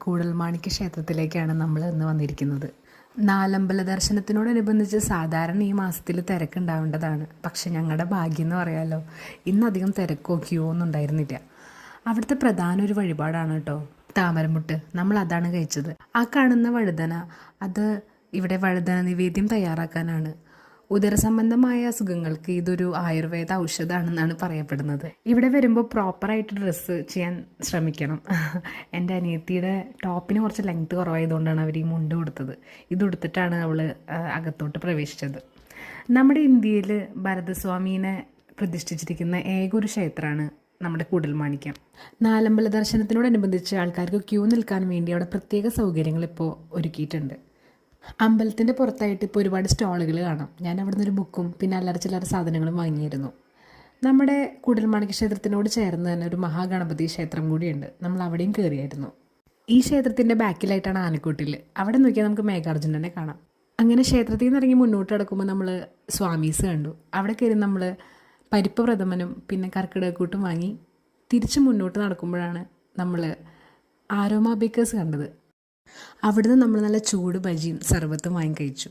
കൂടൽമാണിക്യ ക്ഷേത്രത്തിലേക്കാണ് നമ്മൾ ഇന്ന് വന്നിരിക്കുന്നത്. നാലമ്പല ദർശനത്തിനോടനുബന്ധിച്ച് സാധാരണ ഈ മാസത്തിൽ തിരക്കുണ്ടാവേണ്ടതാണ്. പക്ഷെ ഞങ്ങളുടെ ഭാഗ്യം എന്ന് പറയാമല്ലോ, ഇന്നധികം തിരക്കോ ക്യൂ ഒന്നും ഉണ്ടായിരുന്നില്ല. അവിടുത്തെ പ്രധാന ഒരു വഴിപാടാണ് കേട്ടോ താമരമുട്ട്. നമ്മൾ അതാണ് കഴിച്ചത്. ആ കാണുന്ന വഴുതന, അത് ഇവിടെ വഴുതന നിവേദ്യം തയ്യാറാക്കാനാണ്. ഉദരസംബന്ധമായ അസുഖങ്ങൾക്ക് ഇതൊരു ആയുർവേദ ഔഷധമാണെന്നാണ് പറയപ്പെടുന്നത്. ഇവിടെ വരുമ്പോൾ പ്രോപ്പറായിട്ട് ഡ്രസ്സ് ചെയ്യാൻ ശ്രമിക്കണം. എൻ്റെ അനിയത്തിയുടെ ടോപ്പിന് കുറച്ച് ലെങ്ത് കുറവായതുകൊണ്ടാണ് അവർ ഈ മുണ്ട് കൊടുത്തത്. ഇതുടുത്തിട്ടാണ് അവൾ അകത്തോട്ട് പ്രവേശിച്ചത്. നമ്മുടെ ഇന്ത്യയിൽ ഭരതസ്വാമീനെ പ്രതിഷ്ഠിച്ചിരിക്കുന്ന ഏക ഒരു ക്ഷേത്രമാണ് നമ്മുടെ കൂടൽമാണിക്യം. നാലമ്പല ദർശനത്തിനോടനുബന്ധിച്ച് ആൾക്കാർക്ക് ക്യൂ നിൽക്കാൻ വേണ്ടി അവിടെ പ്രത്യേക സൗകര്യങ്ങൾ ഇപ്പോൾ ഒരുക്കിയിട്ടുണ്ട്. അമ്പലത്തിൻ്റെ പുറത്തായിട്ട് ഇപ്പോൾ ഒരുപാട് സ്റ്റോളുകൾ കാണാം. ഞാൻ അവിടെ നിന്നൊരു ബുക്കും പിന്നെ അല്ലറ ചില്ലറ സാധനങ്ങളും വാങ്ങിയിരുന്നു. നമ്മുടെ കൂടൽമാണിക്യ ക്ഷേത്രത്തിനോട് ചേർന്ന് തന്നെ ഒരു മഹാഗണപതി ക്ഷേത്രം കൂടിയുണ്ട്. നമ്മൾ അവിടെയും കയറിയായിരുന്നു. ഈ ക്ഷേത്രത്തിൻ്റെ ബാക്കിലായിട്ടാണ് ആനക്കൂട്ടിൽ. അവിടെ നോക്കിയാൽ നമുക്ക് മേഘാർജുനനെ കാണാം. അങ്ങനെ ക്ഷേത്രത്തിൽ നിന്ന് ഇറങ്ങി മുന്നോട്ട് കിടക്കുമ്പോൾ നമ്മൾ സ്വാമീസ് കണ്ടു. അവിടെ കയറി നമ്മൾ പരിപ്പ് പ്രഥമനും പിന്നെ കർക്കിടകക്കൂട്ടും വാങ്ങി തിരിച്ച് മുന്നോട്ട് നടക്കുമ്പോഴാണ് നമ്മൾ ആരോമ ബേക്കേഴ്സ് കണ്ടത്. അവിടുന്ന് നമ്മൾ നല്ല ചൂട് ബജിയും സർബത്തും വാങ്ങി കഴിച്ചു.